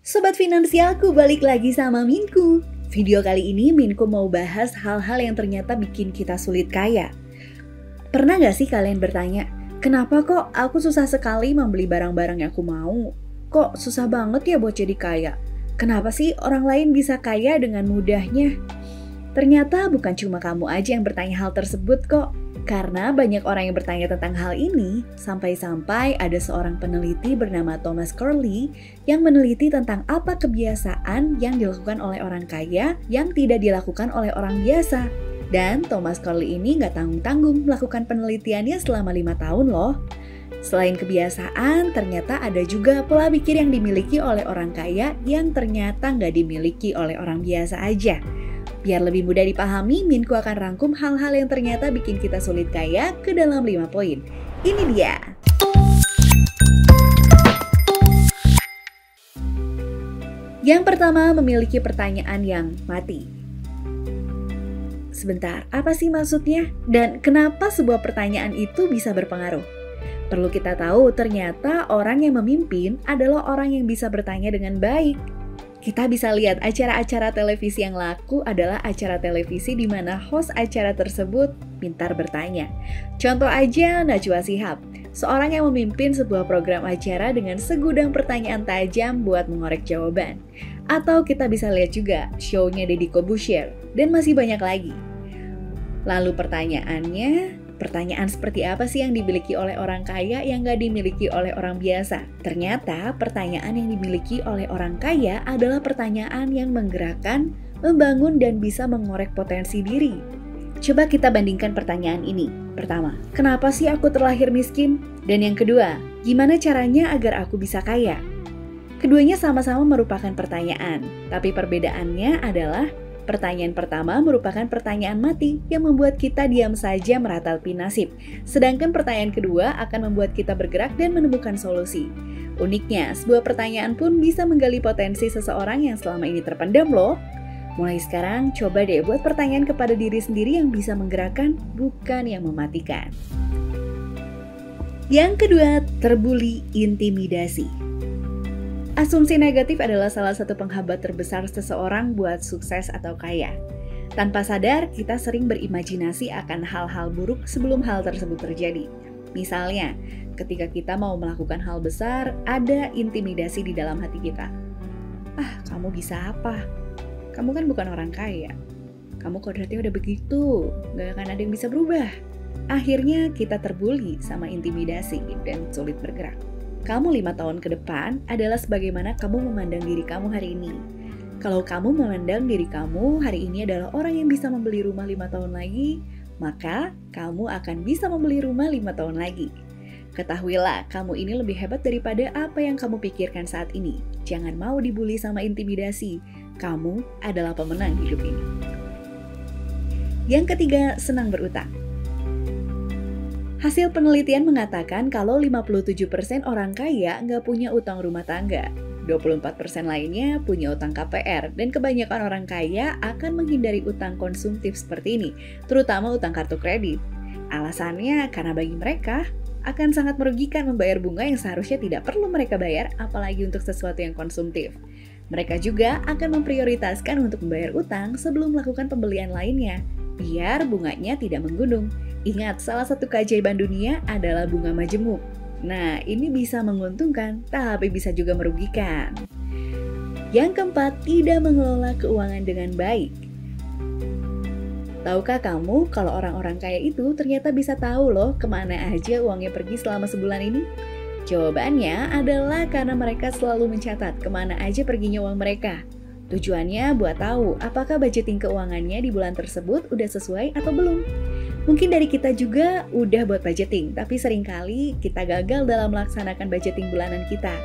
Sobat Finansialku, balik lagi sama Minku. Video kali ini Minku mau bahas hal-hal yang ternyata bikin kita sulit kaya. Pernah gak sih kalian bertanya, kenapa kok aku susah sekali membeli barang-barang yang aku mau? Kok susah banget ya buat jadi kaya? Kenapa sih orang lain bisa kaya dengan mudahnya? Ternyata bukan cuma kamu aja yang bertanya hal tersebut kok. Karena banyak orang yang bertanya tentang hal ini, sampai-sampai ada seorang peneliti bernama Thomas Corley yang meneliti tentang apa kebiasaan yang dilakukan oleh orang kaya yang tidak dilakukan oleh orang biasa. Dan Thomas Corley ini nggak tanggung-tanggung melakukan penelitiannya selama 5 tahun loh. Selain kebiasaan, ternyata ada juga pola pikir yang dimiliki oleh orang kaya yang ternyata nggak dimiliki oleh orang biasa aja. Biar lebih mudah dipahami, Minku akan rangkum hal-hal yang ternyata bikin kita sulit kaya ke dalam 5 poin. Ini dia. Yang pertama, memiliki pertanyaan yang mati. Sebentar, apa sih maksudnya? Dan kenapa sebuah pertanyaan itu bisa berpengaruh? Perlu kita tahu, ternyata orang yang memimpin adalah orang yang bisa bertanya dengan baik. Kita bisa lihat acara-acara televisi yang laku adalah acara televisi di mana host acara tersebut pintar bertanya. Contoh aja Najwa Shihab, seorang yang memimpin sebuah program acara dengan segudang pertanyaan tajam buat mengorek jawaban. Atau kita bisa lihat juga show-nya Deddy Corbuzier, dan masih banyak lagi. Lalu pertanyaan seperti apa sih yang dimiliki oleh orang kaya yang nggak dimiliki oleh orang biasa? Ternyata pertanyaan yang dimiliki oleh orang kaya adalah pertanyaan yang menggerakkan, membangun, dan bisa mengorek potensi diri. Coba kita bandingkan pertanyaan ini. Pertama, kenapa sih aku terlahir miskin? Dan yang kedua, gimana caranya agar aku bisa kaya? Keduanya sama-sama merupakan pertanyaan, tapi perbedaannya adalah pertanyaan pertama merupakan pertanyaan mati yang membuat kita diam saja meratapi nasib. Sedangkan pertanyaan kedua akan membuat kita bergerak dan menemukan solusi. Uniknya, sebuah pertanyaan pun bisa menggali potensi seseorang yang selama ini terpendam loh. Mulai sekarang, coba deh buat pertanyaan kepada diri sendiri yang bisa menggerakkan, bukan yang mematikan. Yang kedua, terbuli intimidasi. Asumsi negatif adalah salah satu penghambat terbesar seseorang buat sukses atau kaya. Tanpa sadar, kita sering berimajinasi akan hal-hal buruk sebelum hal tersebut terjadi. Misalnya, ketika kita mau melakukan hal besar, ada intimidasi di dalam hati kita. Kamu bisa apa? Kamu kan bukan orang kaya. Kamu kodratnya udah begitu, gak akan ada yang bisa berubah. Akhirnya kita terbuli sama intimidasi dan sulit bergerak. Kamu 5 tahun ke depan adalah sebagaimana kamu memandang diri kamu hari ini. Kalau kamu memandang diri kamu hari ini adalah orang yang bisa membeli rumah 5 tahun lagi, maka kamu akan bisa membeli rumah 5 tahun lagi. Ketahuilah, kamu ini lebih hebat daripada apa yang kamu pikirkan saat ini. Jangan mau dibully sama intimidasi. Kamu adalah pemenang hidup ini. Yang ketiga, senang berutang. Hasil penelitian mengatakan kalau 57% orang kaya nggak punya utang rumah tangga, 24% lainnya punya utang KPR, dan kebanyakan orang kaya akan menghindari utang konsumtif seperti ini, terutama utang kartu kredit. Alasannya karena bagi mereka akan sangat merugikan membayar bunga yang seharusnya tidak perlu mereka bayar, apalagi untuk sesuatu yang konsumtif. Mereka juga akan memprioritaskan untuk membayar utang sebelum melakukan pembelian lainnya, biar bunganya tidak menggunung. Ingat, salah satu keajaiban dunia adalah bunga majemuk. Nah, ini bisa menguntungkan, tapi bisa juga merugikan. Yang keempat, tidak mengelola keuangan dengan baik. Tahukah kamu kalau orang-orang kaya itu ternyata bisa tahu loh kemana aja uangnya pergi selama sebulan ini? Jawabannya adalah karena mereka selalu mencatat kemana aja perginya uang mereka. Tujuannya buat tahu apakah budgeting keuangannya di bulan tersebut udah sesuai atau belum. Mungkin dari kita juga udah buat budgeting, tapi seringkali kita gagal dalam melaksanakan budgeting bulanan kita.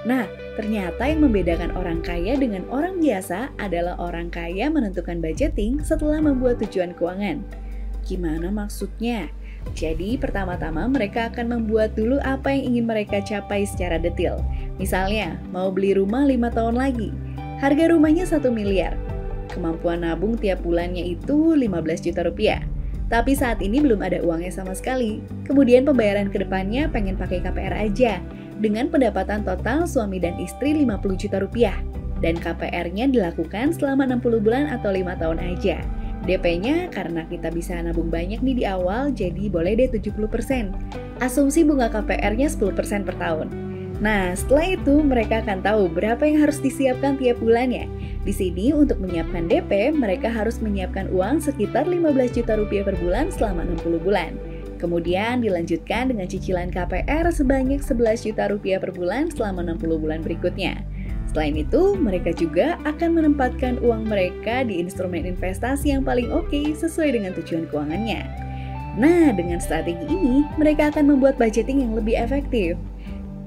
Nah, ternyata yang membedakan orang kaya dengan orang biasa adalah orang kaya menentukan budgeting setelah membuat tujuan keuangan. Gimana maksudnya? Jadi, pertama-tama mereka akan membuat dulu apa yang ingin mereka capai secara detail. Misalnya, mau beli rumah 5 tahun lagi. Harga rumahnya 1 miliar. Kemampuan nabung tiap bulannya itu 15 juta rupiah. Tapi saat ini belum ada uangnya sama sekali. Kemudian pembayaran ke depannya pengen pakai KPR aja. dengan pendapatan total suami dan istri 50 juta rupiah. Dan KPR-nya dilakukan selama 60 bulan atau 5 tahun aja. DP-nya karena kita bisa nabung banyak nih di awal, jadi boleh deh 70%. Asumsi bunga KPR-nya 10% per tahun. Nah, setelah itu mereka akan tahu berapa yang harus disiapkan tiap bulannya. Di sini untuk menyiapkan DP, mereka harus menyiapkan uang sekitar 15 juta rupiah per bulan selama 60 bulan. Kemudian dilanjutkan dengan cicilan KPR sebanyak 11 juta rupiah per bulan selama 60 bulan berikutnya. Selain itu, mereka juga akan menempatkan uang mereka di instrumen investasi yang paling oke sesuai dengan tujuan keuangannya. Nah, dengan strategi ini, mereka akan membuat budgeting yang lebih efektif.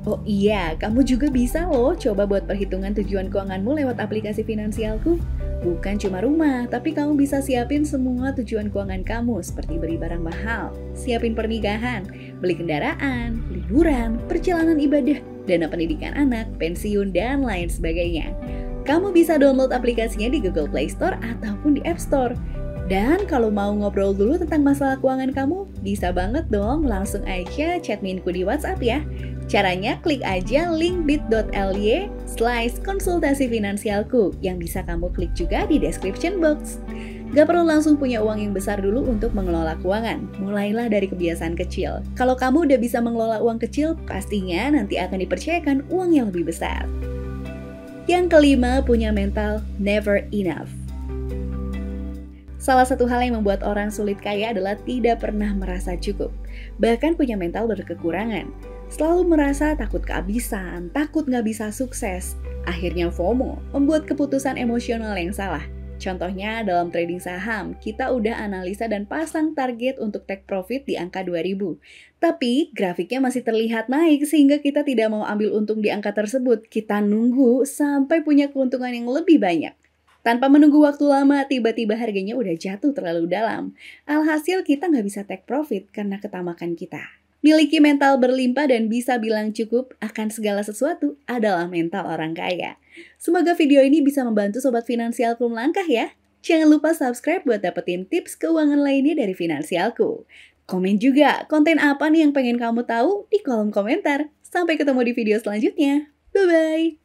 Oh iya, kamu juga bisa loh coba buat perhitungan tujuan keuanganmu lewat aplikasi Finansialku. Bukan cuma rumah, tapi kamu bisa siapin semua tujuan keuangan kamu seperti beli barang mahal, siapin pernikahan, beli kendaraan, liburan, perjalanan ibadah, dana pendidikan anak, pensiun, dan lain sebagainya. Kamu bisa download aplikasinya di Google Play Store ataupun di App Store. Dan kalau mau ngobrol dulu tentang masalah keuangan kamu, bisa banget dong langsung aja chat Minku di WhatsApp ya. Caranya klik aja link bit.ly/konsultasi finansialku yang bisa kamu klik juga di description box. Gak perlu langsung punya uang yang besar dulu untuk mengelola keuangan. Mulailah dari kebiasaan kecil. Kalau kamu udah bisa mengelola uang kecil, pastinya nanti akan dipercayakan uang yang lebih besar. Yang kelima, punya mental never enough. Salah satu hal yang membuat orang sulit kaya adalah tidak pernah merasa cukup. Bahkan punya mental berkekurangan. Selalu merasa takut kehabisan, takut nggak bisa sukses. Akhirnya FOMO, membuat keputusan emosional yang salah. Contohnya dalam trading saham, kita udah analisa dan pasang target untuk take profit di angka 2000. Tapi grafiknya masih terlihat naik sehingga kita tidak mau ambil untung di angka tersebut. Kita nunggu sampai punya keuntungan yang lebih banyak. Tanpa menunggu waktu lama, tiba-tiba harganya udah jatuh terlalu dalam. Alhasil kita nggak bisa take profit karena ketamakan kita. Miliki mental berlimpah dan bisa bilang cukup akan segala sesuatu adalah mental orang kaya. Semoga video ini bisa membantu Sobat Finansialku melangkah ya. Jangan lupa subscribe buat dapetin tips keuangan lainnya dari Finansialku. Komen juga konten apa nih yang pengen kamu tahu di kolom komentar. Sampai ketemu di video selanjutnya. Bye-bye!